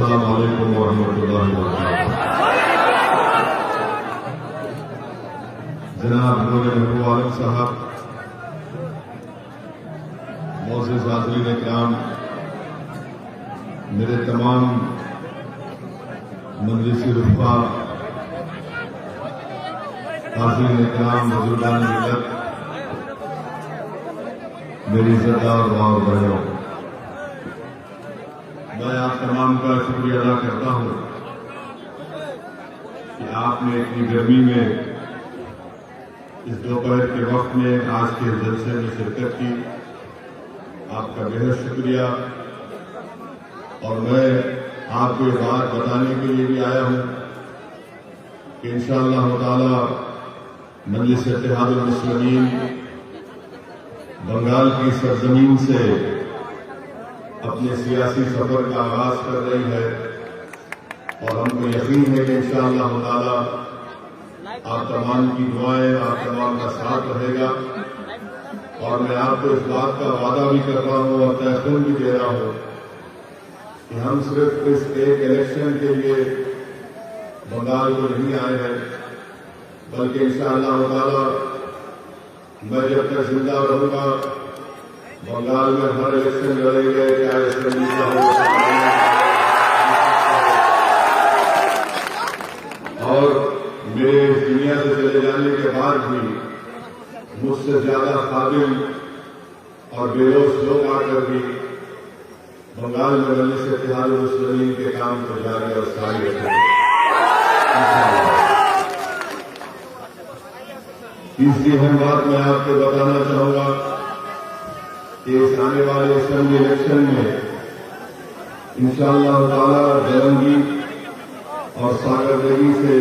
अस्सलाम वालेकुम वरहमतुल्लाहि वबरकातुहू। जनाब नूर महबूब आलम साहब, मोअज़्ज़िज़ हाज़रीन इकराम, मेरे तमाम मजलिसी रुफ़ा, हाज़रीन इकराम, बुज़ुर्गान मिल्लत, मेरी इज़्ज़तदार माँ और बहनों, मैं आप तमाम का शुक्रिया अदा करता हूँ कि आपने इतनी गर्मी में इस दोपहर के वक्त में आज के जलसे में शिरकत की। आपका बेहद शुक्रिया। और मैं आपको ये बात बताने के लिए भी आया हूँ कि इंशाअल्लाह ताला मजलिस इत्तेहादुल मुस्लिमीन बंगाल की सरजमीन से अपने सियासी सफर का आगाज कर रही है और हमको यकीन है कि इंशाअल्लाह ताला आप तमाम की दुआएं, आप तमाम का साथ रहेगा। और मैं आपको इस बात का वादा भी कर रहा हूं और तयकीन भी दे रहा हूं कि हम सिर्फ इस एक इलेक्शन के लिए बंगाल को नहीं आए हैं, बल्कि इंशाअल्लाह ताला मैं जब तक जिंदा रहूंगा बंगाल में हर इलेक्शन लड़ेंगे, चाहे असेंबली का हो। और मेरे दुनिया से चले जाने के बाद भी मुझसे ज्यादा काबिल और बेरोज लोग आकर भी बंगाल में मजलिस इत्तेहादुल मुस्लिमीन के काम को जारी और सारी रखेंगे। तीसरी अहम बात मैं आपको बताना चाहूंगा कि इस आने वाले असेंबली इलेक्शन में इंशाअल्लाह ताला जलंगी और सागरदेवी से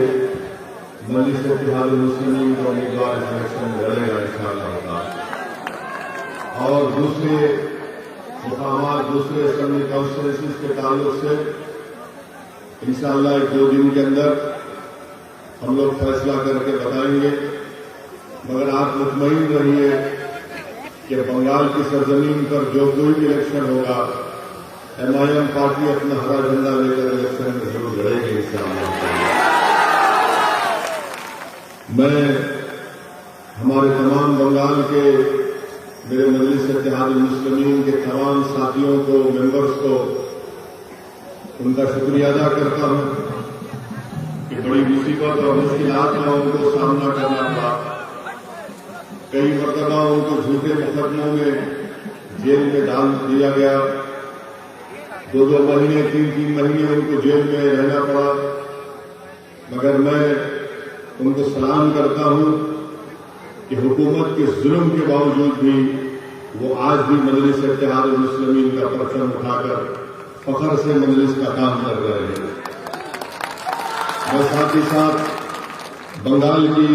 मजलिस इत्तेहादुल मुस्लिमीन का उम्मीदवार इस इलेक्शन में लड़ेगा इंशाअल्लाह ताला। और दूसरे मुकामात, दूसरे असेंबली कॉन्स्टिट्यूंसीज के ताल्लुक से इंशाअल्लाह 1-2 दिन के अंदर हम लोग फैसला करके बताएंगे। मगर आप मुतमईन रहिए कि बंगाल की सरजमीन पर जो कोई भी इलेक्शन होगा, MIM पार्टी अपना हरा झंडा लेकर इलेक्शन में जरूर लड़ेगी इंशाअल्लाह। मैं हमारे तमाम बंगाल के मेरे मजलिस इत्तेहादुल मुस्लिमीन के तमाम साथियों को, मेंबर्स को उनका शुक्रिया अदा करता हूं कि बड़ी मुसीबत और मुश्किलात का उनको सामना करना पड़ा। कई मरतबा उनको झूठे मुकदमों में जेल में डाल दिया गया, 2-2 महीने, 3-3 महीने उनको जेल में रहना पड़ा। मगर मैं उनको सलाम करता हूं कि हुकूमत के जुल्म के बावजूद भी वो आज भी मजलिस इत्तेहादुल मुस्लिमीन का परचम उठाकर फख्र से मजलिस का काम कर रहे हैं। मैं साथ ही साथ बंगाल की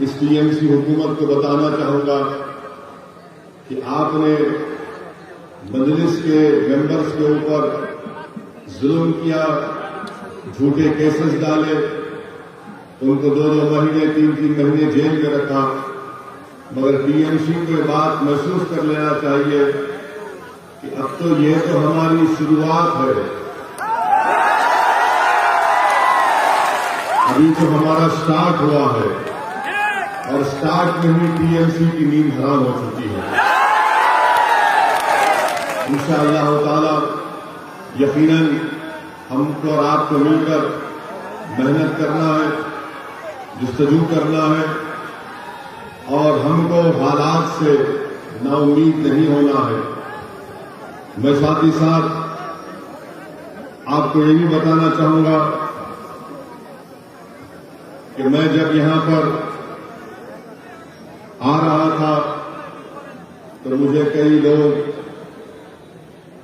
इस TMC हुकूमत को बताना चाहूंगा कि आपने मजलिस के मेंबर्स के ऊपर जुल्म किया, झूठे केसेस डाले, उनको 2-2 महीने, 3-3 महीने जेल में रखा। मगर TMC को ये बात महसूस कर लेना चाहिए कि अब तो ये तो हमारी शुरुआत है, अभी तो हमारा स्टार्ट हुआ है और स्टार्ट में ही TMC की नींद हराम हो चुकी है। इंशाअल्लाह ताला यकीनन हमको और आपको मिलकर मेहनत करना है, जस्तजू करना है और हमको हालात से नाउम्मीद नहीं होना है। मैं साथ ही साथ आपको ये भी बताना चाहूंगा कि मैं जब यहां पर आ रहा था तो मुझे कई लोग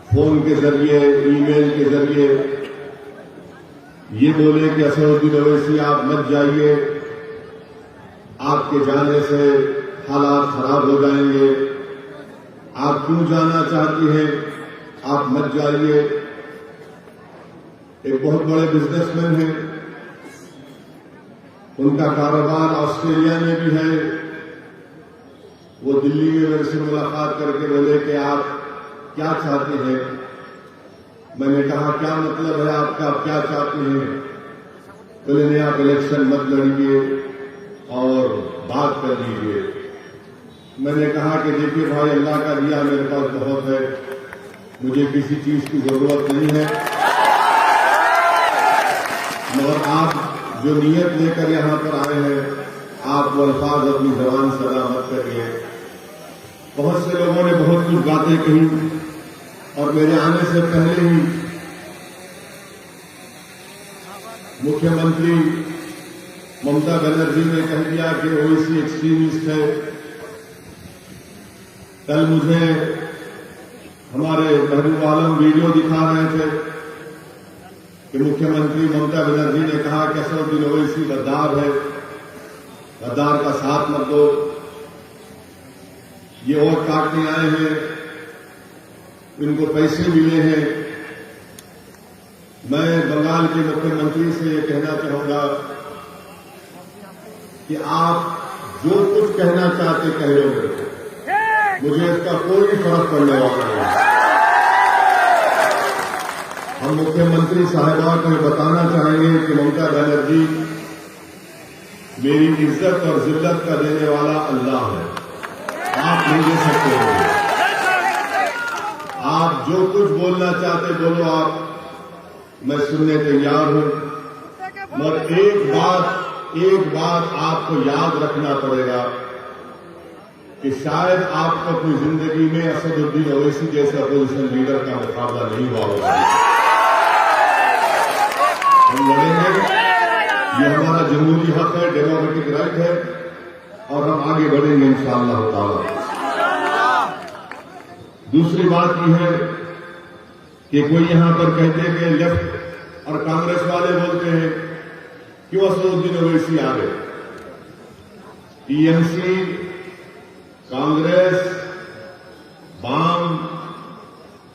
फोन के जरिए, ईमेल के जरिए ये बोले कि असदुद्दीन ओवैसी आप मत जाइए, आपके जाने से हालात खराब हो जाएंगे, आप क्यों जाना चाहती हैं, आप मत जाइए। एक बहुत बड़े बिजनेसमैन हैं, उनका कारोबार ऑस्ट्रेलिया में भी है। वो दिल्ली में मेरे से मुलाकात करके बोले कि आप क्या चाहते हैं। मैंने कहा क्या मतलब है आपका, आप क्या चाहते हैं? बोले नहीं, आप इलेक्शन मत लड़िए और बात कर लीजिए। मैंने कहा कि देखिए भाई, अल्लाह का दिया मेरे पास बहुत है, मुझे किसी चीज की जरूरत नहीं है, मगर आप जो नियत लेकर यहां पर आए हैं, आप वो अल्फाज अपनी जबान से अदा मत करिए। बहुत से लोगों ने बहुत कुछ बातें कही और मेरे आने से पहले ही मुख्यमंत्री ममता बनर्जी ने कह दिया कि ओवैसी एक्सट्रीमिस्ट है। कल मुझे हमारे महबूब आलम वीडियो दिखा रहे थे कि मुख्यमंत्री ममता बनर्जी ने कहा कि असदुद्दीन ओवैसी गद्दार है, गद्दार का साथ मत दो, ये वोट काटने आए हैं, इनको पैसे मिले हैं। मैं बंगाल के मुख्यमंत्री से ये कहना चाहूंगा कि आप जो कुछ कहना चाहते कह लो, मुझे इसका कोई फर्क पड़ने वाला नहीं। हम मुख्यमंत्री साहिबा को बताना चाहेंगे कि ममता बनर्जी मेरी इज्जत और जिल्लत का देने वाला अल्लाह है, आप नहीं दे सकते हो। आप जो कुछ बोलना चाहते बोलो, आप, मैं सुनने तैयार हूं। मगर एक बात आपको याद रखना पड़ेगा कि शायद आपको अपनी जिंदगी में असदुद्दीन ओवैसी जैसे अपोजिशन लीडर का मुकाबला नहीं हुआ होगा। हम लड़ेंगे, ये हमारा जमहूरी हक है, डेमोक्रेटिक राइट है, और हम आगे बढ़ेंगे इंशाअल्लाह ताला। दूसरी बात यह है कि कोई यहां पर कहते हैं कि लेफ्ट और कांग्रेस वाले बोलते हैं क्यों असदुद्दीन ओवैसी आ गए। टीएमसी, कांग्रेस, वाम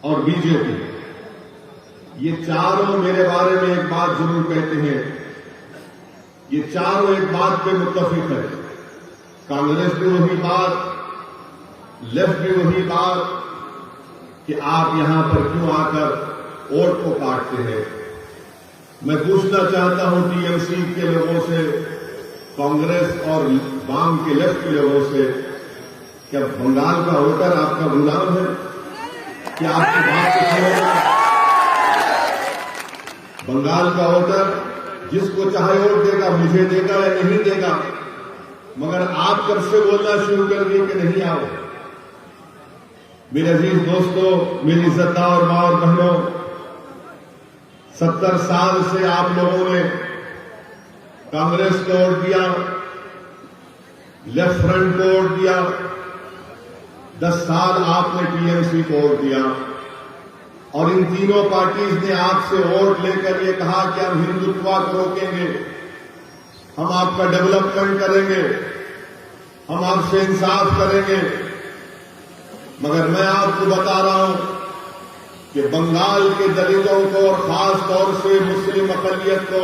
और बीजेपी, ये चारों मेरे बारे में एक बात जरूर कहते हैं, ये चारों एक बात पे मुत्तफिक है। कांग्रेस भी वही बात, लेफ्ट भी वही बात कि आप यहां पर क्यों आकर वोट को काटते हैं। मैं पूछना चाहता हूं टीएमसी के लोगों से, कांग्रेस और वाम के लेफ्ट के लोगों से, क्या बंगाल का वोटर आपका गुलाम है? क्या आपकी बात सुनेगा? बंगाल का वोटर जिसको चाहे वोट देगा, मुझे देगा या नहीं देगा, मगर आप कब से बोलना शुरू कर दिए कि नहीं आओ। मेरे अजीज दोस्तों, मेरी इज्जतदार मां और बहनों, 70 साल से आप लोगों ने कांग्रेस को वोट दिया, लेफ्ट फ्रंट को वोट दिया, 10 साल आपने टीएमसी को वोट दिया, और इन तीनों पार्टीज ने आपसे वोट लेकर ये कहा कि हम हिंदुत्व को रोकेंगे, हम आपका डेवलपमेंट करेंगे, हम आपसे इंसाफ करेंगे। मगर मैं आपको बता रहा हूं कि बंगाल के दलितों को और खास तौर से मुस्लिम अक़लियत को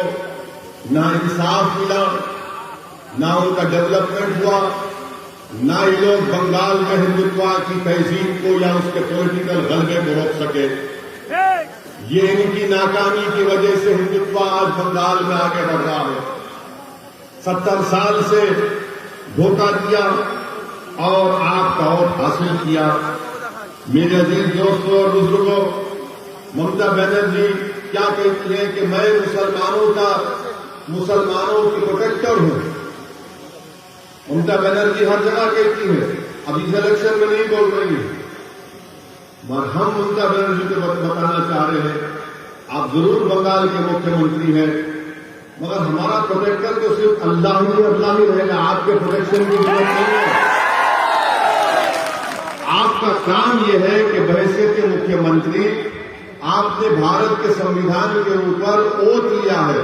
ना इंसाफ मिला, ना उनका डेवलपमेंट हुआ, ना ये लोग बंगाल में हिंदुत्व की तहजीब को या उसके पॉलिटिकल गलबे को रोक सके। ये इनकी नाकामी की वजह से हिंदुत्व आज बंगाल में आगे बढ़ रहा है। 70 साल से धोखा दिया और आपका वोट हासिल किया। मेरे अजीज दोस्तों और बुजुर्गों, ममता बनर्जी क्या कहती है कि मैं मुसलमानों की प्रोटेक्टर हूं। ममता बनर्जी हर जगह कहती है, अभी इस इलेक्शन में नहीं बोल रही है, मगर हम ममता बनर्जी को बताना चाह रहे हैं, आप जरूर बंगाल के मुख्यमंत्री हैं, मगर हमारा प्रोटेक्टर तो सिर्फ अल्लाह ही रहेगा, आपके प्रोटेक्शन की जरूरत नहीं है। आपका काम यह है कि बहैसियत के मुख्यमंत्री आपने भारत के संविधान के ऊपर ओथ लिया है,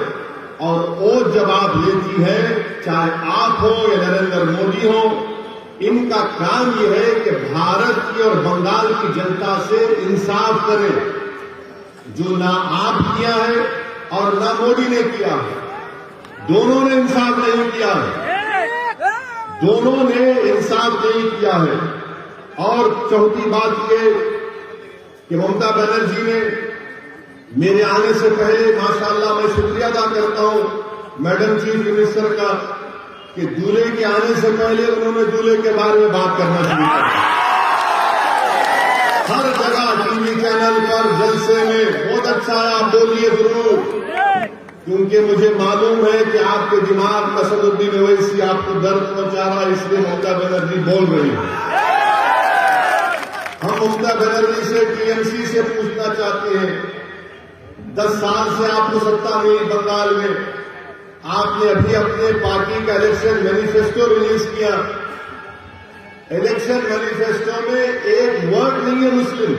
और ओथ जब आप लेती है, चाहे आप हो या नरेंद्र मोदी हो, इनका काम यह है कि भारत की और बंगाल की जनता से इंसाफ करें, जो ना आप किया है और ना मोदी ने किया है। दोनों ने इंसाफ नहीं किया है, दोनों ने इंसाफ नहीं किया है। और चौथी बात ये कि ममता बनर्जी ने मेरे आने से पहले माशाअल्लाह मैं शुक्रिया अदा करता हूं मैडम चीफ मिनिस्टर का कि दूल्हे के आने से पहले उन्होंने दूल्हे के बारे में बात करना शुरू किया। हर जगह टीवी चैनल पर जलसे में बहुत अच्छा है, आप बोलिए जरूर, क्योंकि मुझे मालूम है कि आपके दिमाग में असदुद्दीन ओवैसी आपको दर्द पहुंचा रहा है, इसलिए ममता बनर्जी बोल रही है। हम ममता बनर्जी से टीएमसी से पूछना चाहते हैं, 10 साल से आपको सत्ता मिली बंगाल में, आपने अभी अपने पार्टी का इलेक्शन मैनिफेस्टो रिलीज किया। इलेक्शन मैनिफेस्टो में एक वर्ड नहीं है मुस्लिम,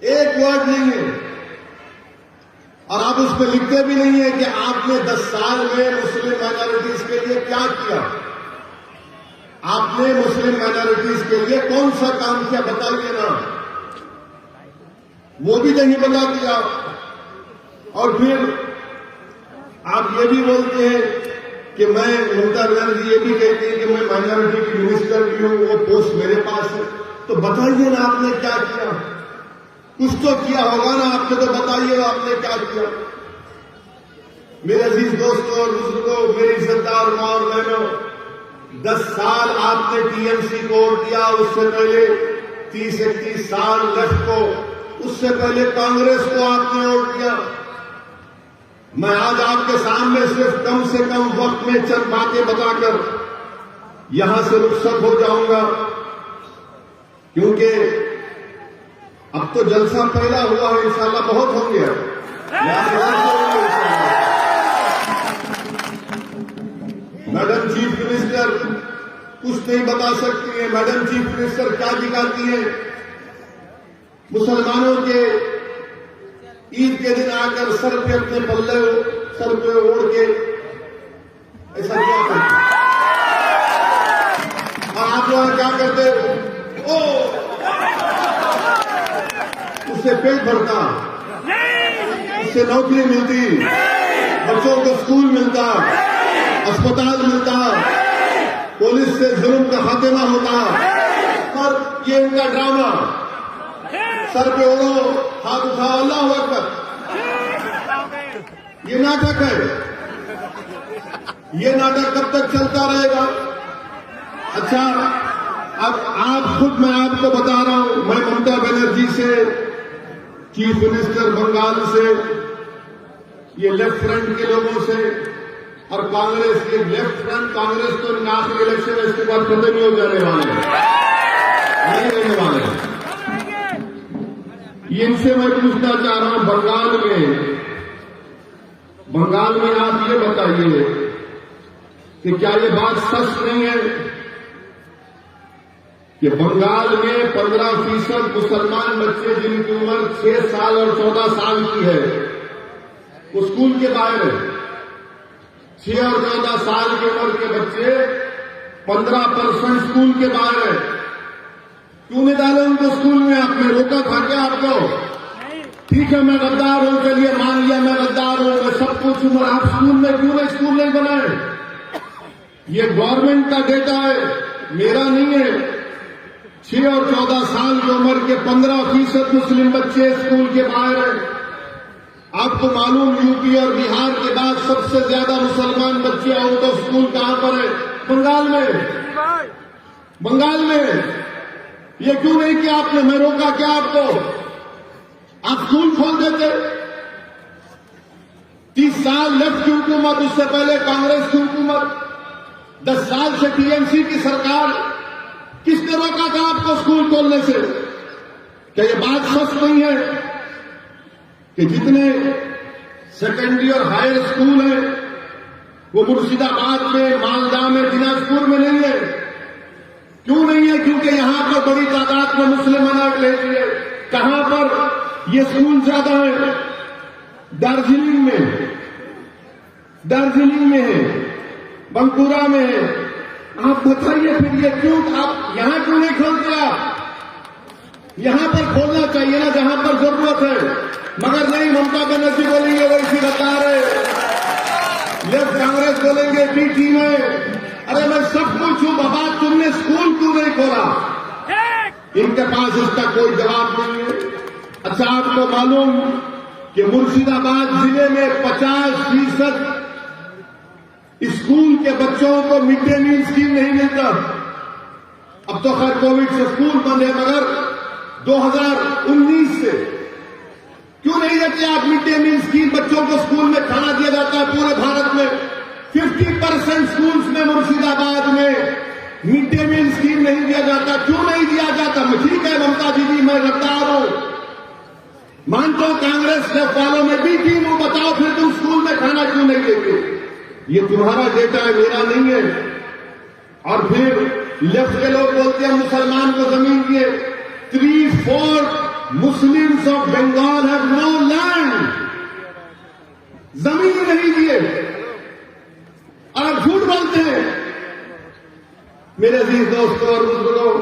एक वर्ड नहीं है, और आप उसमें लिखते भी नहीं है कि आपने 10 साल में मुस्लिम माइनॉरिटीज के लिए क्या किया। आपने मुस्लिम माइनॉरिटीज के लिए कौन सा काम किया बताइए ना, वो भी नहीं बता दिया। और फिर आप ये भी बोलते हैं कि मैं ममता बनर्जी ये भी कहती है कि मैं माइनॉरिटी की मिनिस्टर भी हूं, वो पोस्ट मेरे पास है। तो बताइए ना आपने क्या किया, कुछ तो किया होगा ना आपने, तो बताइए आपने क्या किया। मेरे अजीज दोस्तों और बुजुर्गों, मेरी इज्जतदार मां और बहनों, 10 साल आपने टीएमसी को वोट दिया, उससे पहले 30-31 साल लेफ्ट को, उससे पहले कांग्रेस को आपने वोट दिया। मैं आज आपके सामने सिर्फ कम से कम वक्त में चंद बातें बताकर यहां से रुखसत हो जाऊंगा, क्योंकि अब तो जलसा पहला हुआ है, इंशाल्लाह बहुत हो गया। मैडम चीफ मिनिस्टर कुछ नहीं बता सकती है। मैडम चीफ मिनिस्टर क्या दिखाती है? मुसलमानों के ईद के दिन आकर सर पे अपने पल्ले सर पे ओढ़ के ऐसा क्या करते, और आप लोग क्या करते? ओ उससे पेट भरता, उससे नौकरी मिलती, बच्चों को स्कूल मिलता, अस्पताल मिलता, पुलिस से जुल्म का खात्मा होता। और ये इनका ड्रामा, सर पे ओढ़ो, हाथ उठाओ, अल्लाहू अकबर, ये नाटक है। ये नाटक कब तक चलता रहेगा? अच्छा, अब आप खुद, मैं आपको बता रहा हूं, मैं ममता बनर्जी से, चीफ मिनिस्टर बंगाल से, ये लेफ्ट फ्रंट के लोगों से, और कांग्रेस, ये लेफ्ट फ्रंट कांग्रेस तो आखिरी इलेक्शन है, इसके बाद खत्म ही हो जाने वाले हैं, नहीं रहने वाले हैं। इनसे मैं पूछना चाह रहा हूं, बंगाल में आप ये बताइए कि क्या ये बात सच नहीं है कि बंगाल में 15% मुसलमान बच्चे जिनकी उम्र 6 साल और 14 साल की है, वो स्कूल के बाहर है। 6 और 14 साल की उम्र के बच्चे 15% स्कूल के बाहर है। क्यों नहीं डाले उनको स्कूल में? आपने रोका था क्या आपको? ठीक है, मैं गद्दार हूं, चलिए मान लिया मैं गद्दार हूं, मैं सब कुछ हूं, आप स्कूल में क्यों नहीं स्कूल नहीं बनाए? ये गवर्नमेंट का डेटा है, मेरा नहीं है। 6 और 14 साल की उम्र के 15% मुस्लिम बच्चे स्कूल के बाहर हैं। आपको मालूम, यूपी और बिहार के बाद सबसे ज्यादा मुसलमान बच्चे आउट ऑफ स्कूल कहां पर है? बंगाल में। बंगाल में ये क्यों नहीं किया आपने? मैं रोका क्या आपको? आप स्कूल खोल देते। 30 साल लेफ्ट की हुकूमत, उससे पहले कांग्रेस की हुकूमत, 10 साल से टीएमसी की सरकार, किसने रोका था आपको स्कूल खोलने से? क्या ये बात सच नहीं है कि जितने सेकेंडरी और हायर स्कूल हैं वो मुर्शिदाबाद में, मालदा में, दिनाजपुर में नहीं है? क्यों नहीं है? क्योंकि यहां पर बड़ी तादाद में मुस्लिम माइनॉरिटी रहती है। कहां पर ये स्कूल ज्यादा है? दार्जिलिंग में है, बंकुरा में है। आप बताइए फिर ये क्यों, आप यहां क्यों नहीं खोलते? आप यहां पर खोलना चाहिए ना जहां पर जरूरत है, मगर नहीं। ममता बनर्जी बोलेंगे वैसी गद्दार है, लेफ्ट कांग्रेस बोलेंगे बी टीम है। अरे मैं सब कुछ हूं बाबा, तुमने स्कूल क्यों नहीं खोला? इनके पास इसका कोई जवाब नहीं है। अच्छा, आपको मालूम कि मुर्शिदाबाद जिले में 50% स्कूल के बच्चों को मिड डे मील स्कीम नहीं मिलता। अब तो खैर कोविड से स्कूल बंद है, मगर 2019 से क्यों नहीं देते आप मिड डे मील स्कीम? बच्चों को स्कूल में खाना दिया जाता है पूरे भारत में। 50% स्कूल्स में मुर्शिदाबाद में मिड डे मील स्कीम नहीं दिया जाता। क्यों नहीं दिया जाता? ठीक है ममता दीदी, मैं गद्दार हूं, मानता हूं कांग्रेस के वालों में भी टीम हूं, बताओ फिर तुम स्कूल में खाना क्यों नहीं देते? ये तुम्हारा डेटा है, मेरा नहीं है। और फिर लेफ्ट के लोग बोलते हैं मुसलमान को जमीन दिए। 3/4 Muslims of Bengal have no land, जमीन नहीं दिए और अब झूठ बोलते हैं मेरे अजीज दोस्तों और बुजुर्गों।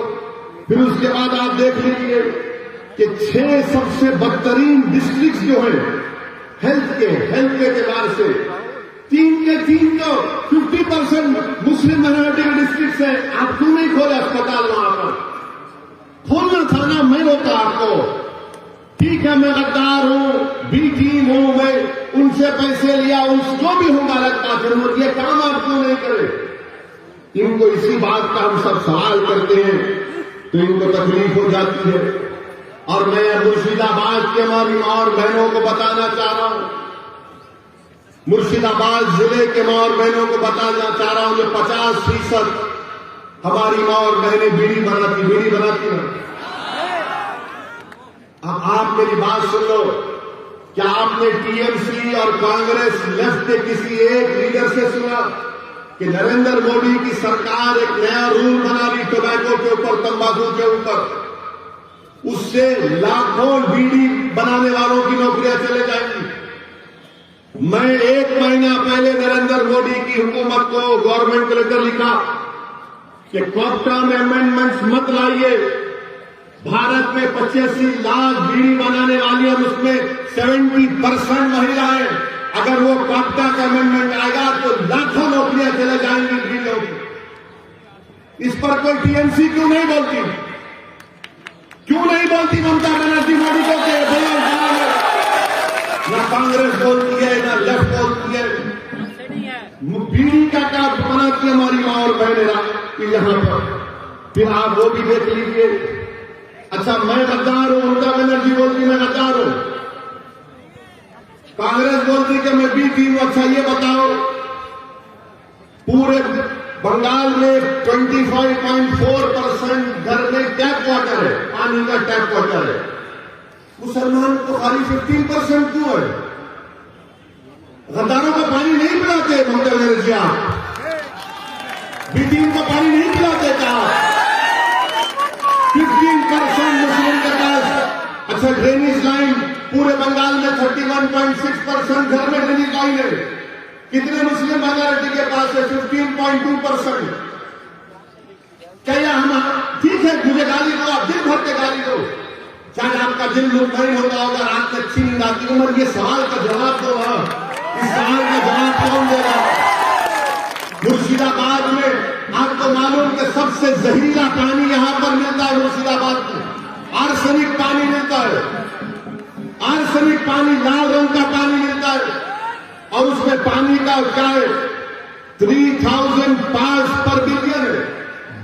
फिर उसके बाद आप देख लीजिए कि 6 सबसे बदतरीन डिस्ट्रिक्ट जो है हेल्थ के एतबार से, 3 के 3 तो 50% मुस्लिम माइनॉरिटी के डिस्ट्रिक्ट है। आप क्यों नहीं खोले अस्पताल वहां पर? खोलना था ना, मैं होता आपको। ठीक है, मैं गद्दार हूं, बी टीम हूं, मैं उनसे पैसे लिया, जो भी हूं, गलत बात है। ये काम आप क्यों नहीं करे? इनको इसी बात का हम सब सवाल करते हैं तो इनको तकलीफ हो जाती है। और मैं मुर्शिदाबाद की हमारी मां और बहनों को बताना चाह रहा हूं, मुर्शिदाबाद जिले के मां और बहनों को बताना चाह रहा हूं कि 50% हमारी मां और बहनें बीड़ी बनाती हैं। अब आप मेरी बात सुन लो। क्या आपने टीएमसी और कांग्रेस लेफ्ट के किसी एक लीडर से सुना कि नरेंद्र मोदी की सरकार एक नया रूल बना रही टोबैको के ऊपर, तंबाकू के ऊपर, उससे लाखों बीड़ी बनाने वालों की नौकरियां चले जाएंगी? मैं 1 महीना पहले नरेंद्र मोदी की हुकूमत को गवर्नमेंट को लेकर लिखा कि क्वार्टर अमेंडमेंट्स मत लाइए। भारत में 85 लाख बीड़ी बनाने वाली और उसमें 70% महिलाएं। अगर वो क्वार्टा का अमेंडमेंट आएगा तो लाखों नौकरियां चले जाएंगी बीड़ियों की। इस पर कोई टीएमसी क्यों नहीं बोलती? क्यों नहीं बोलती ममता बनर्जी मोदी को? न कांग्रेस बोलती है, न लेफ्ट बोलती है। बीड़ी का क्या बनाती है हमारी मां और बहनें यहां पर? फिर आप वो भी देख लीजिए। अच्छा, मैं गद्दार हूं, ममता बनर्जी बोलती मैं गद्दार हूं, कांग्रेस बोलती कि मैं बी टीम। अच्छा, ये बताओ पूरे बंगाल में 25.4% घर में टैप वाटर है, पानी का टैप वाटर है। मुसलमान को खाली 15% क्यों है? गद्दारों को पानी नहीं पिलाते ममता बनर्जी? आप बी टीम को पानी नहीं पिलाते क्या? 15% मुस्लिम के पास। अच्छा, ड्रेनेज लाइन पूरे बंगाल में 31.6% घर में ड्रेनेज लाइन है। कितने मुस्लिम माइनॉरिटी के पास है? 15.2%। क्या हम ठीक है, मुझे गाली दो, आप दिन भर के गाली दो, चाहे आपका दिल मुतमईन होता होगा, रात में अच्छी नींद आती हो, मगर ये सवाल का जवाब दो। इस सवाल का जवाब कौन देगा? मुर्शिदाबाद में आपको मालूम कि सबसे जहरीला पानी यहां पर मिलता है। मुर्शिदाबाद में आर्सेनिक पानी मिलता है, आर्सेनिक पानी, लाल रंग का पानी मिलता है। और उसमें पानी का क्या है? 3000 पार्ट्स पर बिलियन है।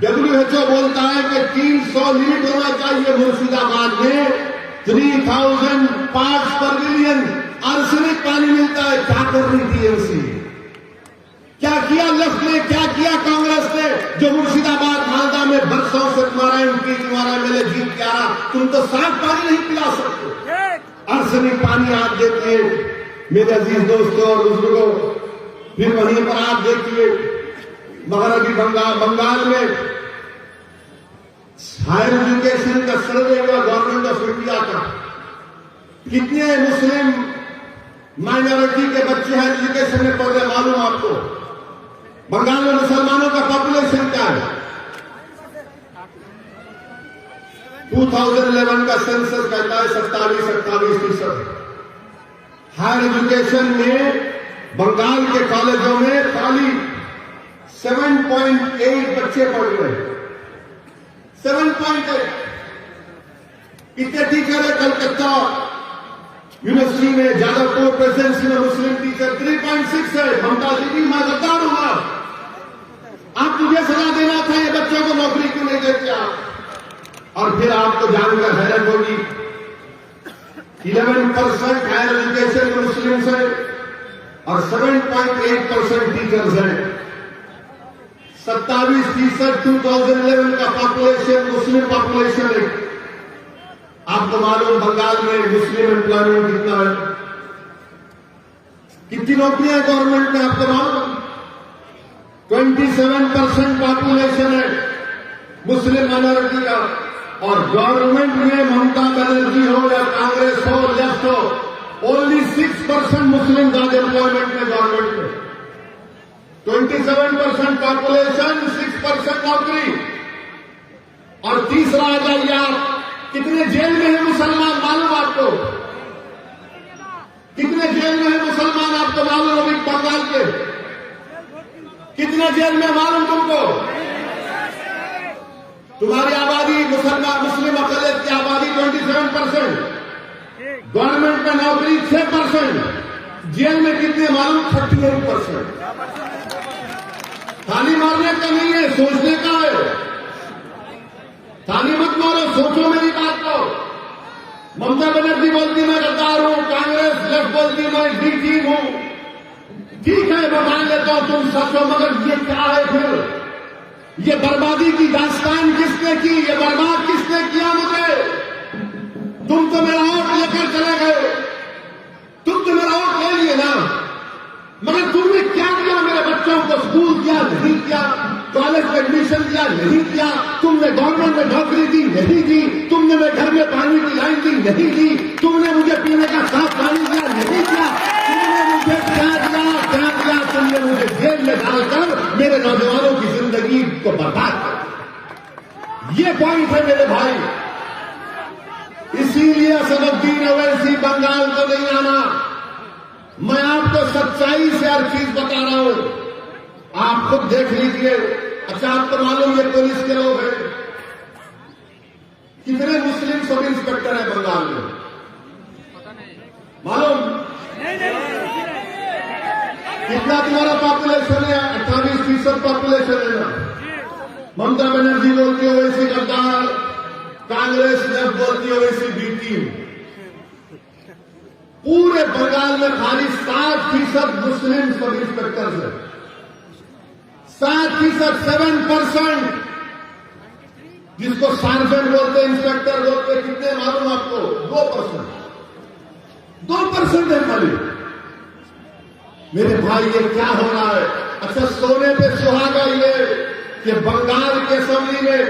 WHO बोलता है कि 300 लिमिट होना चाहिए। मुर्शिदाबाद में 3000 पार्ट्स पर बिलियन आर्सेनिक पानी मिलता है। क्या कर रही टीएमसी? क्या किया लेफ्ट ने? क्या किया कांग्रेस ने? जो मुर्शिदाबाद मालदा में बरसों से तुम्हारा एमएलए जीत के आ रहा, तुम तो साफ पानी नहीं पिला सकते, आर्सेनिक पानी आप देखिए मेरे अजीज दोस्तों और बुजुर्गों। फिर वहीं पर आप देखिए मगरबी बंगाल में हायर एजुकेशन का सर्वे हुआ गवर्नमेंट ऑफ इंडिया का। कितने मुस्लिम माइनॉरिटी के बच्चे हायर एजुकेशन में पढ़ रहे मालूम आपको? बंगाल में मुसलमानों का पॉपुलेशन क्या है? 2011 का सेंसस कहता है 27-28%। हायर एजुकेशन में बंगाल के कॉलेजों में खाली 7.8 बच्चे पढ़ रहे हैं। 7.8। कितने टीचर है कलकत्ता यूनिवर्सिटी में जादवपुर प्रेसिडेंसी में मुस्लिम टीचर 3.6 है। ममता दीदी मैं गद्दार हूं, आप मुझे सलाह देना था ये बच्चों को नौकरी क्यों नहीं देते आप। और फिर आपको जानकर हैरत होगी 11% हायर एजुकेशन में मुस्लिम्स है और 7.8% टीचर्स हैं। 27% 2011 का पॉपुलेशन मुस्लिम पॉपुलेशन है। आपको मालूम बंगाल में मुस्लिम एम्प्लॉयमेंट कितना है, कितनी नौकरियां गवर्नमेंट में आपको मालूम 27% पॉपुलेशन है मुस्लिम माइनॉरिटी का। और गवर्नमेंट में ममता बनर्जी हो या कांग्रेस हो लेफ्ट हो, ओनली 6% मुस्लिम का एम्प्लॉयमेंट में गवर्नमेंट में। 27% पॉपुलेशन 6% नौकरी। और तीसरा आ जाइए आप, कितने जेल में है मुसलमान मालूम आपको, कितने जेल में है मुसलमान आपको मालूम अभी बंगाल के, कितने जेल में मालूम तुमको। तुम्हारी आबादी मुस्लिम अकलियत की आबादी 27%, गवर्नमेंट में नौकरी 6%, जेल में कितने मालूम 38%। थाली मारने का नहीं है, सोचने का है। थाली मत मारो, सोचो मेरी बात को। ममता बनर्जी बोलती मैं गद्दार हूं, कांग्रेस लेफ्ट बोलती मैं डी टीम हूं। ठीक है मैं मान लेता हूं तुम सच हो, मगर ये क्या है फिर? ये बर्बादी की दास्तान किसने की? ये बर्बाद किसने किया मुझे? तुम तो मेरा वोट लेकर चले गए, तुम तो मेरा वोट ले लिए ना, मगर तुमने क्या किया? मेरे बच्चों को स्कूल दिया नहीं किया, कॉलेज में एडमिशन दिया नहीं किया, तुमने गवर्नमेंट में नौकरी दी नहीं दी, तुमने मेरे घर में पानी की लाइन दी नहीं दी, तुमने मुझे पीने का साफ पानी दिया नहीं दिया, तुमने मुझे क्या दिया, तुमने मुझे जेल में डालकर मेरे नौजवानों की जिंदगी को बर्बाद कर। ये पॉइंट है मेरे भाई। इसीलिए असदुद्दीन ओवैसी बंगाल को नहीं आना। मैं आपको सच्चाई से हर चीज बता रहा हूं, आप खुद देख लीजिए। अच्छा आपको मालूम ये पुलिस के लोग हैं, कितने मुस्लिम सब इंस्पेक्टर है बंगाल में मालूम? कितना तुम्हारा पॉपुलेशन है? 28% पॉपुलेशन है ना। ममता बनर्जी बोलती है वैसी गद्दार, कांग्रेस लेफ्ट बोलती है वैसी बी टीम। पूरे बंगाल में खाली 7% मुस्लिम सब इंस्पेक्टर है, 7%, 7%, जिसको सार्जेंट बोलते इंस्पेक्टर बोलते। कितने मालूम आपको? 2% है खाली। मेरे भाई ये क्या हो रहा है? अच्छा सोने पे सुहागा ये कि बंगाल के असेंबली में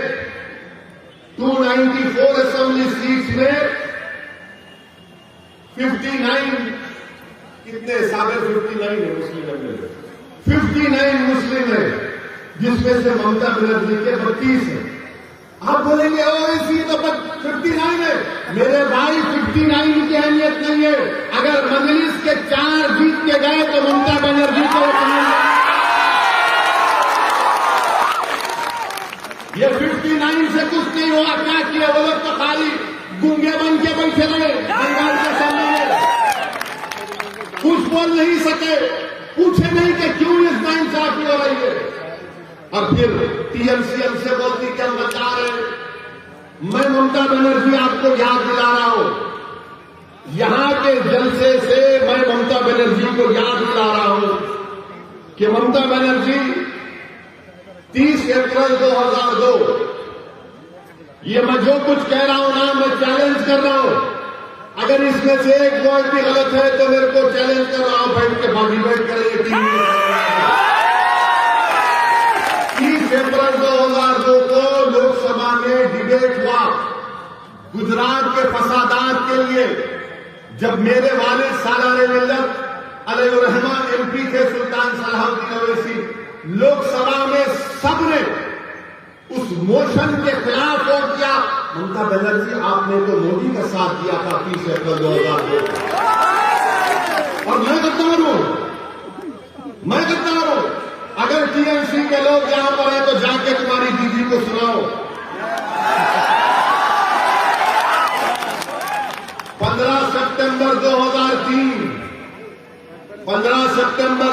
294 असेंबली सीट्स में 59 कितने सागर 59 है मुस्लिम एमएलए, 59 मुस्लिम है, जिसमें से ममता बनर्जी के 32 है। आप बोलेंगे ओवैसी तो 59 है। मेरे भाई 59 की अहमियत नहीं है। अगर मजलिस के 4 जीत के गए तो ममता बनर्जी को ये 59 से कुछ नहीं हुआ। क्या किया वो लोग? तो खाली गूंगे बन के बैठे रहे बंगाल के सामने, कुछ बोल नहीं सके, पूछे नहीं कि क्यों इस नाइंसाफी हो रही है। और फिर टीएमसी हमसे बोलती कि हम बता रहे। मैं ममता बनर्जी आपको याद दिला रहा हूं, यहां के जलसे से मैं ममता बनर्जी को याद दिला रहा हूं कि ममता बनर्जी 30 अप्रैल 2002, ये मैं जो कुछ कह रहा हूं ना, मैं चैलेंज कर रहा हूं। अगर इसमें से एक वर्ड भी गलत है तो मेरे को चैलेंज कर रहा हूं, बैठ के डिबेट करेंगे टीवी। 30 अप्रैल 2002 को लोकसभा में डिबेट हुआ गुजरात के फसादात के लिए, जब मेरे वालिद सालार मिल्लत अलैहिर्रहमान एमपी थे सुल्तान सलाहुद्दीन ओवैसी, लोकसभा में सबने उस मोशन के खिलाफ वोट किया। ममता बनर्जी आपने तो मोदी का साथ दिया था 30 अप्रैल 2002। और मैं गद्दार हूं। अगर टीएमसी के लोग यहां पर है तो जाके तुम्हारी दीदी को सुनाओ। सितंबर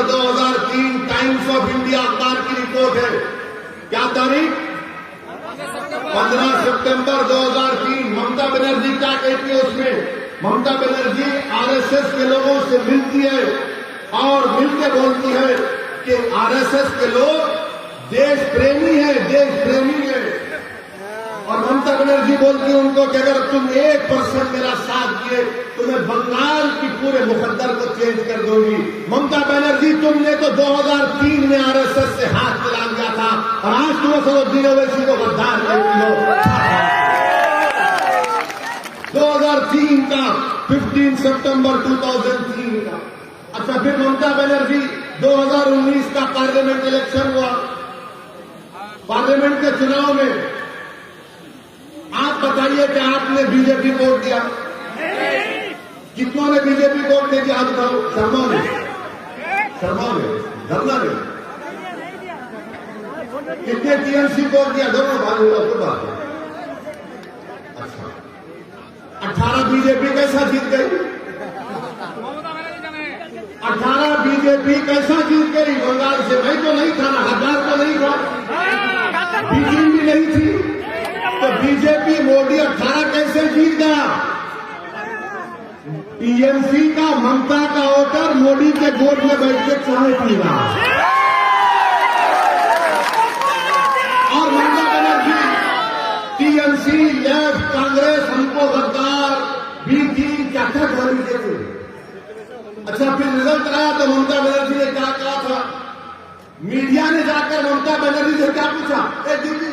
2003 टाइम्स ऑफ इंडिया अखबार की रिपोर्ट है। क्या तारीख? 15 सितंबर 2003। ममता बनर्जी क्या कहती है उसमें? ममता बनर्जी आरएसएस के लोगों से मिलती है और मिलकर बोलती है कि आरएसएस के लोग देश प्रेमी है। और ममता बनर्जी बोलती है उनको कि अगर तुम 1% मेरा साथ दिए तो मैं बंगाल की पूरे मुकद्दर को चेंज कर दूंगी। ममता बनर्जी, तुमने तो 2003 में आरएसएस से हाथ मिला लिया था और आज तुम असदुद्दीन ओवैसी को गद्दार कहती हो। 2003 का 15 सितंबर 2003 का। अच्छा, फिर ममता बनर्जी 2019 का पार्लियामेंट इलेक्शन हुआ। पार्लियामेंट के चुनाव में आप बताइए कि आपने बीजेपी को वोट दिया? कितनों ने बीजेपी को वोट दे दिया? आप बताओ। शर्मा ने धरना ने कितने टीएमसी को वोट दिया? दोनों भाई हुआ तो बात है। अच्छा, 18 बीजेपी कैसा जीत गई? 18 बीजेपी कैसा जीत गई बंगाल से? मैं तो नहीं था ना, हजार तो नहीं था, बीजेपी भी नहीं थी, तो बीजेपी मोदी 18 कैसे जीत गया? टीएमसी का ममता का वोटर मोदी के गोद में बैठ के चाय पी रहा और ममता बनर्जी टीएमसी, लेफ्ट, कांग्रेस हमको गद्दार, बीटी क्या क्या गाली देते। अच्छा, फिर रिजल्ट आया तो ममता बनर्जी ने क्या कहा था? मीडिया ने जाकर ममता बनर्जी से क्या पूछा? ए दीदी,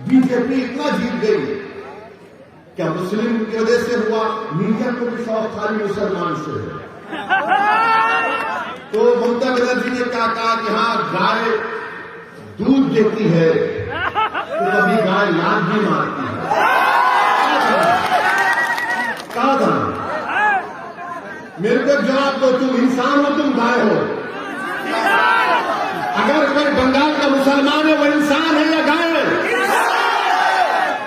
बीजेपी इतना जीत गई, क्या मुस्लिम की वजह से हुआ? मीडिया को भी शौक खाली मुसलमान से है। तो ममता बनर्जी ने क्या कहा कि हाँ, गाय दूध देती है तो कभी गाय लात भी मारती है। कहा था, मेरे को जवाब दो, तुम इंसान हो तुम गाय हो? अगर कोई बंगाल का मुसलमान है वो इंसान है या गाय है?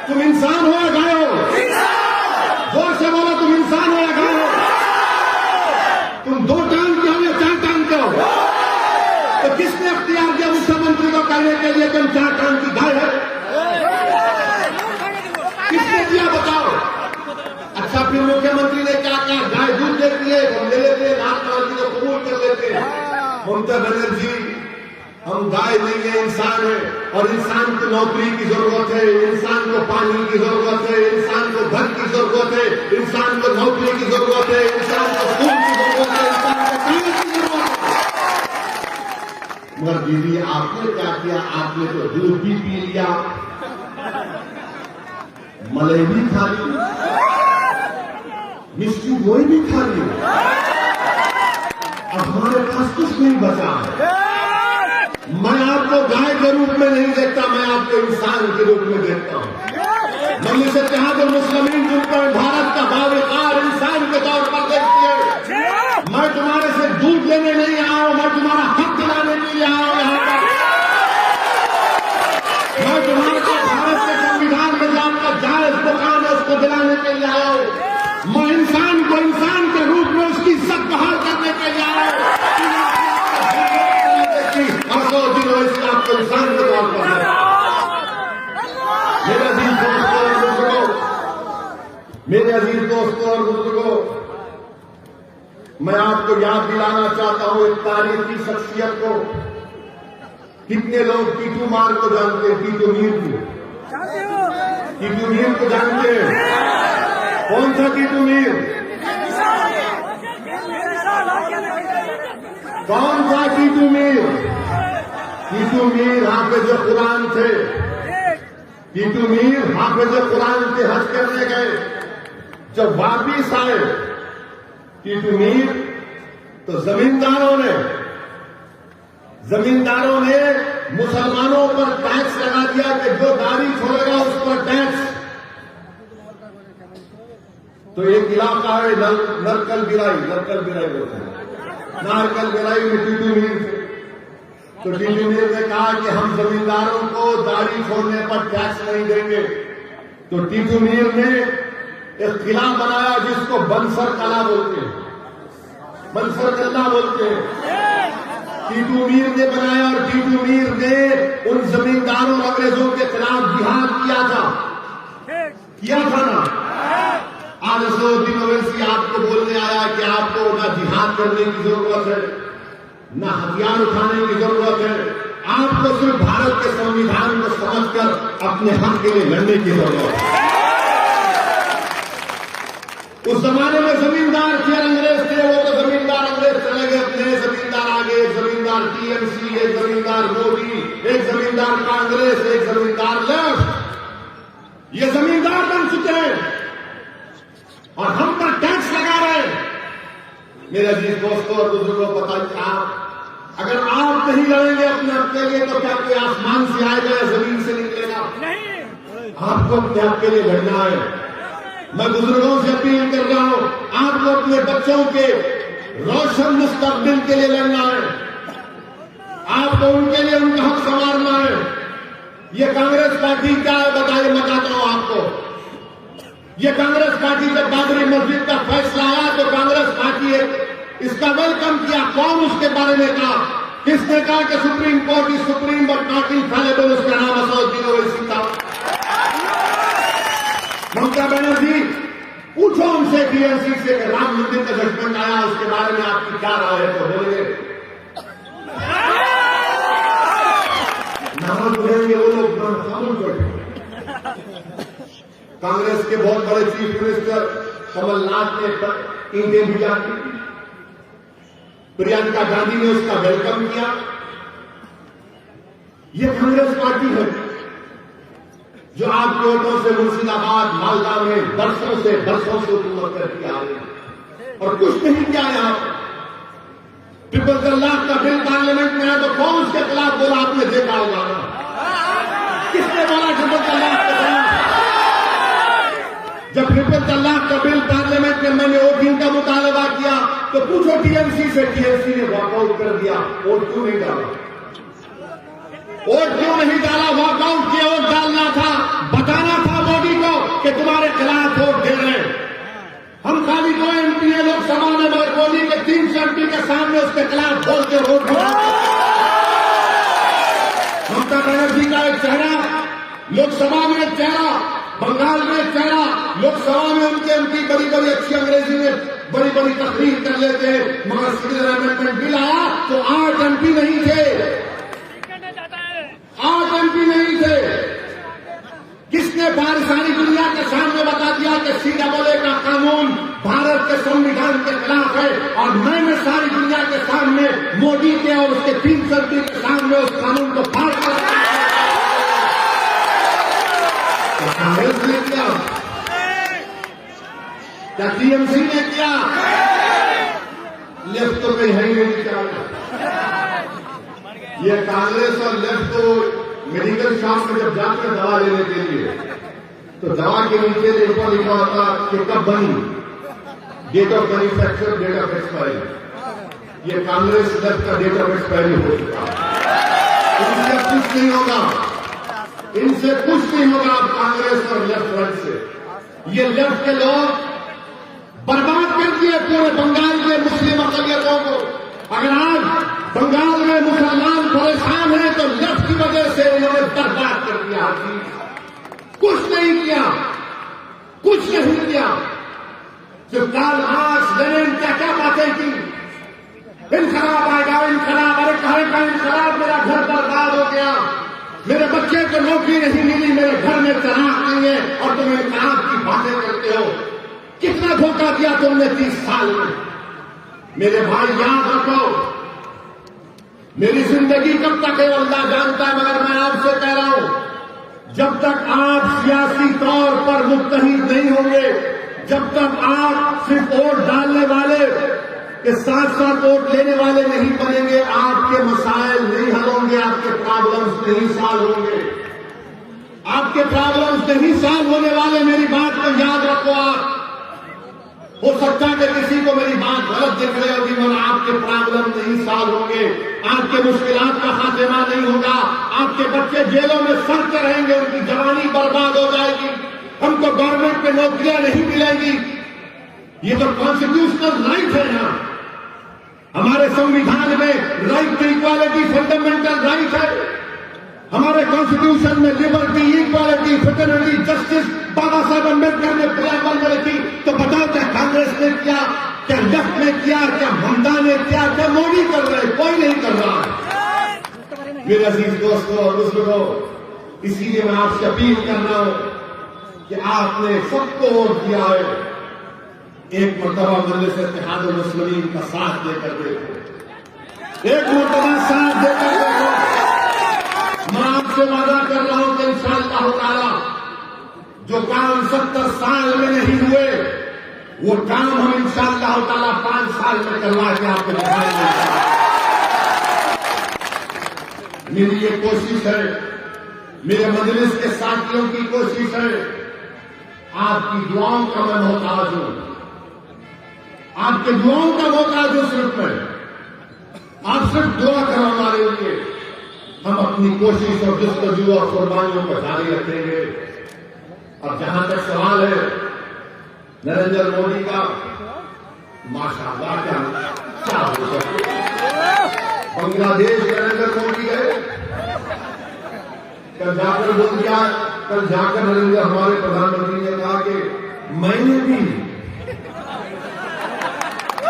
तुम इंसान हो या गाय हो? जोर से बोलो, तुम इंसान हो या गाय हो? तुम 2 टांग के हो या 4 टांग के हो? तो किसने अख्तियार दिया मुख्यमंत्री को कहने के लिए तुम 4 टांग की गाय है? किसने दिया बताओ? अच्छा, फिर मुख्यमंत्री ने क्या कहा? गाय दूध देती है, हम ले लेते हैं, नाथ को कबूल कर लेते हैं। ममता बनर्जी, हम गाय नहीं है, इंसान है, और इंसान को नौकरी की जरूरत है, इंसान को पानी की जरूरत है, इंसान को घर की जरूरत है, इंसान को नौकरी की जरूरत है, इंसान को स्कूल की जरूरत है, इंसान को खाने की जरूरत है। मगर दीदी, आपने क्या किया? आपने तो दूध भी पी लिया, मलाई भी खा ली, मिष्टी गोई भी खा ली, अब हमारे पास कुछ नहीं बचा है। मैं आपको गाय के रूप में नहीं देखता, मैं आपको इंसान के रूप में देखता हूं। मजलिस इत्तेहादुल मुस्लिमीन जिनको भारत का बावकार इंसान के तौर पर देखती है। मैं तुम्हारे से दूध लेने नहीं आया हूं, मैं तुम्हारा हक दिलाने के लिए आया हूं यहाँ पर। मैं तुम्हारे को भारत के संविधान में जो आपका जायज मुकाम है उसको दिलाने के लिए आया हूं। मैं इंसान को इंसान के रूप में उसकी इज्जत बहाल करने के लिए आया हूं। आपको इंसान के तौर पर मेरे अजीज दोस्तों और बुजुर्गों, मैं आपको याद दिलाना चाहता हूं एक तारीखी शख्सियत को। कितने लोग टीटू मार को जानते हैं? टीटू मीर को जानते हैं? कौन सा टीटू मीर? कौन सा टीटू मीर? टीटू मीर हाफिज कुरान थे। टीटू मीर हाफिज कुरान के हज करने गए, जब वापिस आए टीटू मीर, तो जमींदारों ने मुसलमानों पर टैक्स लगा दिया कि जो दाढ़ी छोड़ेगा उस पर टैक्स। तो एक इलाका है नरकल बिराई बोलते हैं, नारकल बिराई में टीटू मीर थे। तो टीटू मीर ने कहा कि हम जमींदारों को दाढ़ी छोड़ने पर टैक्स नहीं देंगे। तो टीटू मीर ने एक किला बनाया जिसको बंसर कला बोलते हैं, बंसर कला बोलते हैं। टीटू मीर ने बनाया और टीटू मीर ने उन जमींदारों अंग्रेजों के खिलाफ जिहाद किया था ना। आज असदुद्दीन ओवैसी आपको बोलने आया कि आपको ना जिहाद करने की जरूरत है, ना हथियार उठाने की जरूरत है, आपको सिर्फ भारत के संविधान को समझकर अपने हक के लिए लड़ने की जरूरत है। उस जमाने में जमींदार थे, अंग्रेज थे, वो तो जमींदार अंग्रेज चले गए, अपने जमींदार आगे, एक जमींदार टीएमसी, एक जमींदार मोदी, एक जमींदार कांग्रेस, एक जमींदार लेफ्ट। ये जमींदार बन चुके हैं और हम पर टैक्स लगा रहे हैं। मेरे अजीज दोस्तों और बुजुर्गों, बताइए आप अगर आप नहीं लड़ेंगे अपने हक के लिए तो क्या कोई आसमान से आएगा या जमीन से निकलेगा? नहीं, आपको अपने हक के लिए लड़ना है। मैं बुजुर्गों से अपील कर रहा हूं, आपको अपने बच्चों के रोशन मुस्तकबिल के लिए लड़ना है, आपको उनके लिए उनका हक संवारना है। ये कांग्रेस पार्टी क्या है बताइए, मैं बताता हूं आपको। ये कांग्रेस पार्टी जब बाबरी मस्जिद का फैसला आया तो कांग्रेस पार्टी इसका वेलकम किया। कौन उसके बारे में कहा? किसने कहा कि supreme court is supreme but not infallible? उसका नाम असदुद्दीन ओवैसी था। ममता बनर्जी, पूछो उनसे टीएमसी से कि राम मंदिर का जजमेंट आया, उसके बारे में आपकी क्या राय है? तो बोलेंगे नाम बोलेंगे वो लोग खामोश बैठे। कांग्रेस के बहुत बड़े चीफ मिनिस्टर कमलनाथ ने ईंटें भिजा दी, प्रियंका गांधी ने उसका वेलकम किया। ये कांग्रेस पार्टी है जो आपके वोटों से मुर्शिदाबाद मालदा में बरसों से हुकूमत करती आ रही है और कुछ नहीं किया। यहां ट्रिपल तलाक का बिल पार्लियामेंट में आया तो कौन उसके खिलाफ बोला? आपने देखा होगा ना, किसने बोला ट्रिपल तलाक के खिलाफ? जब ट्रिपल तलाक का बिल पार्लियामेंट में मैंने वोटिंग का मुतालबा किया तो पूछो टीएमसी से, टीएमसी ने वॉकआउट कर दिया। वोट क्यों नहीं डाला? वोट क्यों नहीं डाला? वॉकआउट किया। वोट डालना था, बताना था मोदी को कि तुम्हारे खिलाफ वोट दे रहे हैं। हम खाली 2 एमपी है लोकसभा में, मगर मोदी के 300 एमपी के सामने उसके खिलाफ बोल के वोट दिया। ममता बनर्जी का एक चेहरा लोकसभा में, एक चेहरा बंगाल में, एक चेहरा लोकसभा में। उनके एमपी बड़ी बड़ी अच्छी अंग्रेजी में बड़ी बड़ी तकरीर कर लेते हैं, मगर सिटीजन अमेंडमेंट बिल आया तो 8 एमपी नहीं थे, 8 एमपी नहीं थे। किसने सारी दुनिया के सामने बता दिया कि CAA का कानून भारत के संविधान के खिलाफ है? और मैंने सारी दुनिया के सामने मोदी के और उसके 300 एमपी के सामने उस कानून को फाड़ कर कांग्रेस ने किया, क्या टीएमसी ने किया? लेफ्ट तो कहीं है ही नहीं क्या? ये कांग्रेस और लेफ्ट तो मेडिकल शॉप में जब जाते हैं दवा लेने के लिए तो दवा के नीचे लिखा होता कि कब बनी, date of manufacture, date of expiry. ये कांग्रेस लेफ्ट का डेट ऑफ एक्सपायरी हो चुका, इनसे कुछ नहीं होगा, इनसे कुछ नहीं होगा अब कांग्रेस और लेफ्ट फ्रंट से। ये लेफ्ट के लोग बर्बाद कर दिए पूरे बंगाल के मुस्लिम अक़लियतों को। अगर आज बंगाल में मुसलमान परेशान हैं तो लेफ्ट की वजह से इन्होंने बर्बाद कर दिया। कुछ नहीं किया, कुछ नहीं किया। जो कार्ल मार्क्स, लेनिन क्या बातें की, इनकलाब आएगा, इनकलाब, अरे कहे का इनकलाब? मेरा घर बर्बाद हो गया, मेरे बच्चे को नौकरी नहीं मिली, मेरे घर में चराग नहीं है और तुम इनकलाब की बातें करते हो। कितना धोखा दिया तुमने 30 साल में। मेरे भाई याद रखो, मेरी जिंदगी कब तक है अल्लाह जानता है, मगर मैं आपसे कह रहा हूं, जब तक आप सियासी तौर पर मुत्तहिद नहीं होंगे, जब तक आप सिर्फ वोट डालने वाले के साथ साथ वोट लेने वाले नहीं बनेंगे, आपके मसाइल नहीं हल होंगे, आपके प्रॉब्लम्स नहीं सॉल्व होंगे, आपके प्रॉब्लम्स नहीं सॉल्व होने वाले। मेरी बात को याद रखो। आप हो सकता है कि किसी को मेरी बात गलत दिख रही होगी, मगर आपके प्रॉब्लम नहीं सॉल्व होंगे, आपके मुश्किलात का खात्मा नहीं होगा, आपके बच्चे जेलों में सड़ते रहेंगे, उनकी जवानी बर्बाद हो जाएगी, हमको गवर्नमेंट में नौकरियां नहीं मिलेंगी। ये तो कॉन्स्टिट्यूशनल राइट है ना, हमारे संविधान में right to equality fundamental right है। हमारे कॉन्स्टिट्यूशन में liberty, equality, fraternity, justice Baba Saheb Ambedkar ने प्रियम्बल में लिखी। तो बताओ क्या कांग्रेस ने किया, क्या लेफ्ट ने किया, क्या ममता ने किया, क्या मोदी कर रहे? कोई नहीं कर रहा है। मेरे अजीज दोस्तों और बुजुर्गों, इसीलिए मैं आपसे अपील कर रहा हूं कि आपने सबको वोट दिया है, एक मरतबा मजलिस इत्तेहादुल मुस्लिमीन का साथ देकर देखो, एक मरतबा साथ देकर देखो। मैं आपसे वादा कर रहा हूं कि इंशाअल्लाह ताला जो काम 70 साल में नहीं हुए, वो काम हम इंशाअल्लाह ताला 5 साल में करवा के आपको दिखाएंगे। मेरी ये कोशिश है, मेरे मजलिस के साथियों की कोशिश है, आपकी दुआओं का मैं मोहताज हूं, आपके दुआओं का मोहताज हूं। सिर्फ मैं, आप सिर्फ दुआ करो हमारे लिए। हम अपनी कोशिश और जस्तजू और कुर्बानियों को जारी रखेंगे। और जहां तक सवाल है नरेंद्र मोदी का, माशाअल्लाह क्या हो सकता, बांग्लादेश नरेंद्र मोदी गए, कल जाकर बोल दिया, कल जाकर नरेंद्र हमारे प्रधानमंत्री ने कहा कि मैंने भी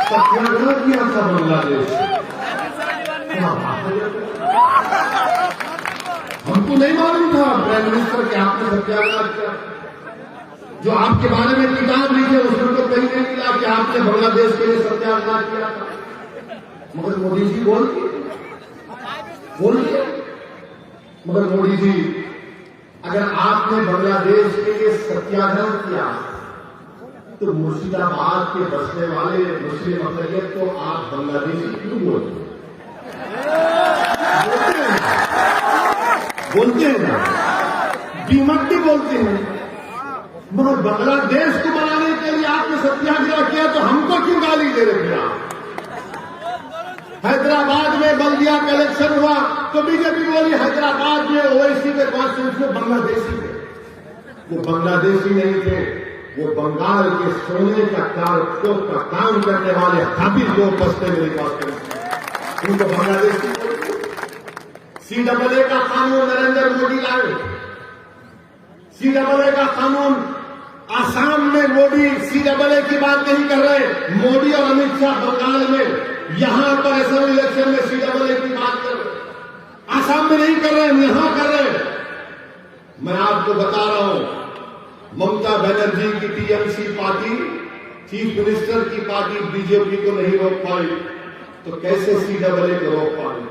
सत्याग्रह किया था बांग्लादेश। हमको नहीं मालूम था प्राइम मिनिस्टर के आपने सत्याग्रह किया। जो आपके बारे में किताब लिखे उसमें तो कहीं नहीं मिला कि आपने बांग्लादेश के लिए सत्याग्रह किया था। मगर मोदी जी बोलिए, मगर मोदी जी, अगर आपने बांग्लादेश के लिए सत्याग्रह किया तो मुर्शिदाबाद के बसने वाले मुस्लिम अकलियत को आप बांग्लादेशी क्यों बोलते हैं ना, बीमट्टी बोलते हैं। मगर बांग्लादेश को बनाने के लिए आपने सत्याग्रह किया तो हमको क्यों गाली दे रहे थे आप? हैदराबाद में बल्दिया का इलेक्शन हुआ तो बीजेपी बोली हैदराबाद में ओवैसी के कॉन्स्टिट्यूंसी में बांग्लादेशी थे। वो बांग्लादेशी नहीं थे, वो बंगाल के सोने का काम करने वाले काबिल लोग बसते मेरे कॉन्स्टिट्यूंसी, उनको बांग्लादेशी। CAA का कानून नरेंद्र मोदी लाए, CAA का कानून आसाम में मोदी CAA की बात नहीं कर रहे, मोदी और अमित शाह बंगाल में यहां पर असेंबली इलेक्शन में CAA की बात कर रहे, आसाम में नहीं कर रहे, हम यहां कर रहे। मैं आपको बता रहा हूं, ममता बनर्जी की TMC पार्टी, चीफ मिनिस्टर की पार्टी बीजेपी को नहीं रोक पाई, तो कैसे CAA को रोक पाएगी?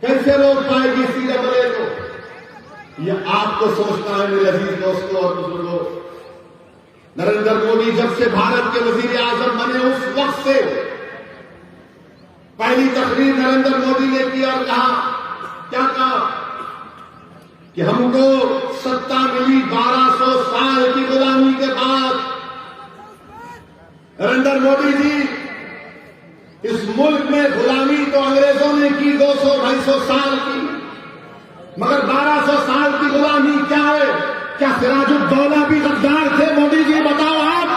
कैसे रोक पाएगी CAA को? यह आपको सोचना है मेरे अजीज दोस्तों और बुजुर्गों। नरेंद्र मोदी जब से भारत के वजीर आजम बने उस वक्त से पहली तकरीर नरेंद्र मोदी ने की और कहा, क्या कहा कि हमको सत्ता मिली 1200 साल की गुलामी के बाद। नरेंद्र मोदी जी, इस मुल्क में गुलामी तो अंग्रेजों ने की 200-250 साल की, मगर 1200 साल की गुलामी क्या है? क्या सिराजुद्दौला भी गद्दार थे? मोदी जी बताओ आप,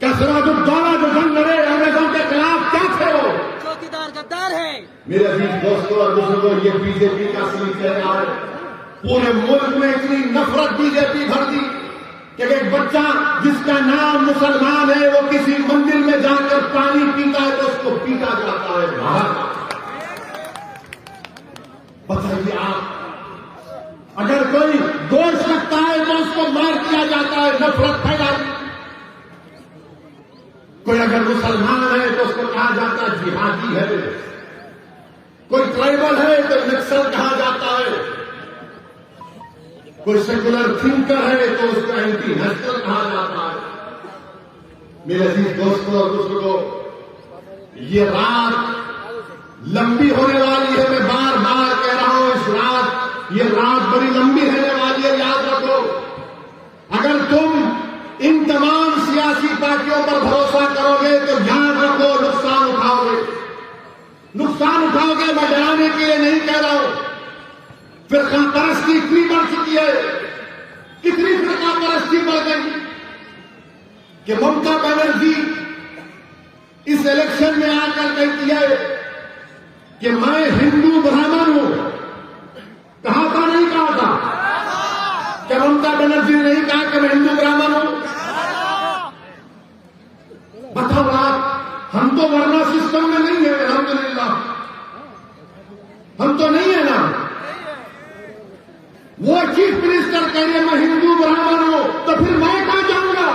क्या सिराजुद्दौला जो जंग लड़े अंग्रेजों के खिलाफ क्या थे? वो चौकीदार गद्दार है। मेरे अजीज दोस्तों और बुजुर्गों, ये बीजेपी का असली चेहरा है। पूरे मुल्क में इतनी नफरत बीजेपी भर दी कि एक बच्चा जिसका नाम मुसलमान है वो किसी मंदिर में जाकर पानी पीता है तो उसको पीटा जाता है। बताइए आप, अगर कोई गोश्त रखता है तो उसको मार दिया जाता है, नफरत फैलाई। कोई अगर मुसलमान है तो उसको कहा जाता है जिहादी है, कोई ट्राइबल है तो नक्सल कहा जाता है, कोई सेकुलर थिंकर है तो उसको एंटी नेशनल कहा जाता है। मेरे अजीज दोस्तों और बुजुर्गों, ये रात लंबी होने वाली है। मैं बार बार कह रहा हूं, इस रात, ये रात बड़ी लंबी रहने वाली है, याद रखो। अगर तुम इन तमाम सियासी पार्टियों पर भरोसा करोगे तो याद रखो नुकसान उठाओगे, नुकसान उठाओगे। मैं डराने के लिए नहीं कह रहा हूं, फिरका परस्ती इतनी बढ़ चुकी है, इतनी फिरका परस्ती बढ़ गई कि ममता बनर्जी इस इलेक्शन में आकर कहती है कि मैं हिंदू ब्राह्मण हूं। कहा था, नहीं कहा था? क्या ममता बनर्जी ने नहीं कहा कि मैं हिंदू ब्राह्मण हूं? बताओ आप, हम तो वर्णा सिस्टम में नहीं है, अल्हम्दुलिल्लाह, हम तो नहीं है ना। वो चीफ मिनिस्टर कह रहे मैं हिंदू ब्राह्मण हूं, तो फिर मैं कहां जाऊंगा?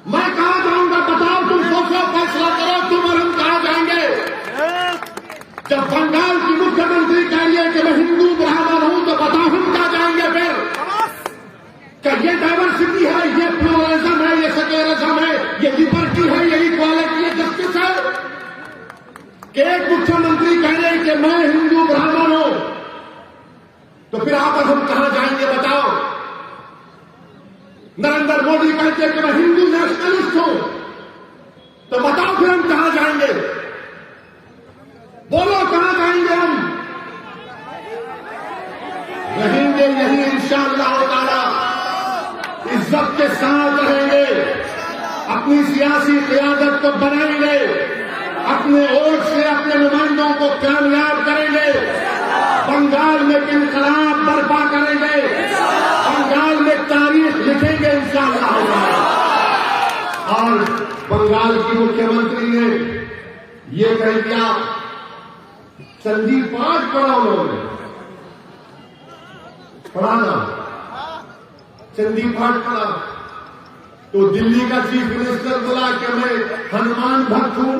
मैं कहां जाऊंगा? बताओ, तुम सोचो, फैसला करो, तुम और हम कहां जाएंगे? जब बंगाल की मुख्यमंत्री कह रही है कि मैं हिंदू ब्राह्मण हूं, तो बताओ हम कहां जाएंगे फिर? क्या ये डाइवर्सिटी है, ये प्लूरलिज्म है, ये सेक्युलरिज्म है, ये लिबर्टी है, ये इक्वालिटी है, जस्टिस है? कि एक मुख्यमंत्री कह रहे हैं कि मैं हिंदू ब्राह्मण हूं, तो फिर आप हम कहां जाएंगे? बताओ। नरेंद्र मोदी कहते हैं कि मैं हिंदू नेशनलिस्ट हूं, तो बताओ फिर हम कहां जाएंगे? बोलो, कहां जाएंगे हम? रहेंगे यही इंशाअल्लाह ताला, इज्जत के साथ रहेंगे, अपनी सियासी क़यादत को बनाएंगे, अपने वोट से अपने नुमाइंदों को कामयाब करेंगे, बंगाल में इनकलाब बर्पा करेंगे, बंगाल में तारीख लिखेंगे इंशाअल्लाह। और बंगाल की मुख्यमंत्री ने ये कह दिया, चंदी पाठ पढ़ा उन्होंने, पढ़ाना चंदी पाठ पढ़ा, तो दिल्ली का चीफ मिनिस्टर बोला कि मैं हनुमान भक्त हूं।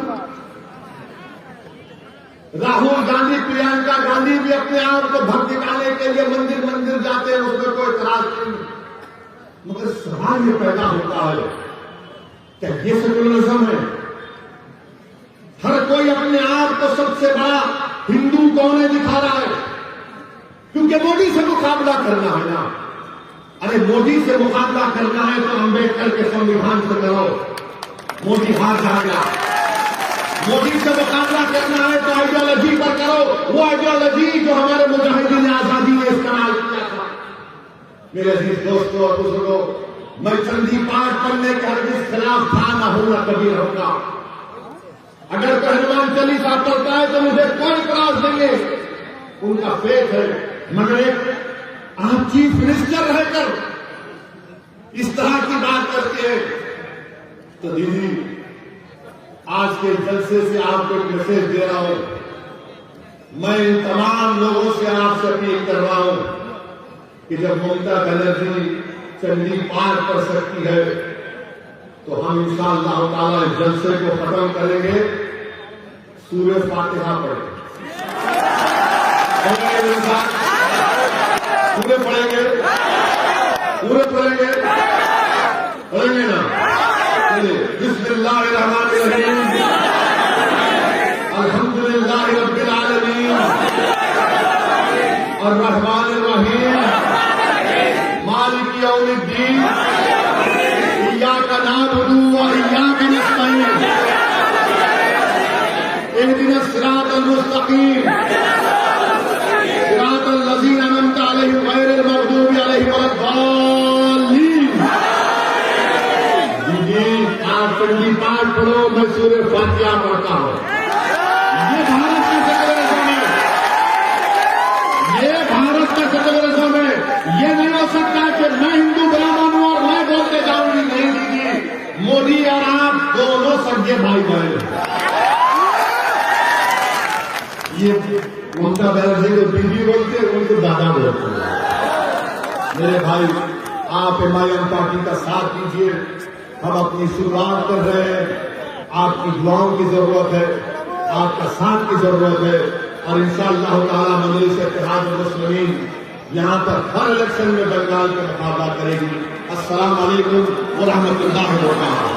राहुल गांधी, प्रियंका गांधी भी अपने आप को भक्त दिखाने के लिए मंदिर मंदिर जाते हैं, उसमें कोई इतराज नहीं। मगर सवाल ये पैदा होता है, क्या ये सेक्युलरिज्म है? हर कोई अपने आप को सबसे बड़ा हिंदू कौन है दिखा रहा है, क्योंकि मोदी से मुकाबला करना है ना। अरे मोदी से मुकाबला करना है तो अंबेडकर के संविधान से करो, मोदी हार जाएगा। मोदी से मुकाबला करना है तो आइडियोलॉजी पर करो, वो आइडियोलॉजी जो हमारे मुजाहिदीन आजादी ने इस्तेमाल किया था। मेरे अजीज दोस्तों और बुजुर्गों, मैं चंदी पाठ पढ़ने के हरगिज़ खिलाफ था, ना हूं, ना कभी रहूंगा। अगर कोई हनुमान चालीसा पढ़ता है तो मुझे कोई इतराज नहीं है, उनका फेथ है। मगर एक आप चीफ मिनिस्टर रहकर इस तरह की बात करते हैं, तो दीदी आज के जलसे से आपको एक मैसेज दे रहा हूं। मैं इन तमाम लोगों से आपसे अपील कर रहा हूं कि जब ममता बनर्जी चंडी पाठ कर सकती है, तो हम इंशाअल्लाह ताला इस जलसे को खत्म करेंगे, सूरह फातिहा पढ़ेंगे। पूरे पढ़ेंगे, पूरे पढ़ेंगे, पढ़ेंगे ना? चलिए, बिस्मिल्लाहिर्रहमानिर्रहीम, अल्हम्दुलिल्लाहि रब्बिल आलमीन, अर्रहमानिर्रहीम, मालिक यौमिद्दीन, इय्याका नअबुदु व इय्याका नस्तईन, इहदिनस सिरातल मुस्तकीम, सिरातल लज़ीना अनअमता अलैहिम गैरिल मग़दूबि अलैहिम वलद्दाल्लीन। आप चंडी पाठ पढ़ो, मैं सूरह फातिहा पढ़ता हूं। ये भारत का सेक्युलरिज्म है, ये भारत का सेक्युलरिज्म है। ये नहीं हो सकता कि मैं हिंदू ब्राह्मण हूं और मैं बोलते जाऊंगी। नहीं दीदी, मोदी और आप दोनों सगे भाई बहन। ये ममता बनर्जी को दीदी बोलते हैं, उनको दादा बोलते हैं। मेरे भाई, आप एमआईएम पार्टी का साथ दीजिए। हम अपनी शुरुआत कर रहे हैं, आपकी दुआओं की जरूरत है, आपका साथ की जरूरत है, और इंशाअल्लाह ताला मजलिस इत्तेहादुल मुस्लिमीन यहां पर हर इलेक्शन में बंगाल का मुकाबला करेगी। अस्सलाम वालेकुम व रहमतुल्लाहि व बरकातहू।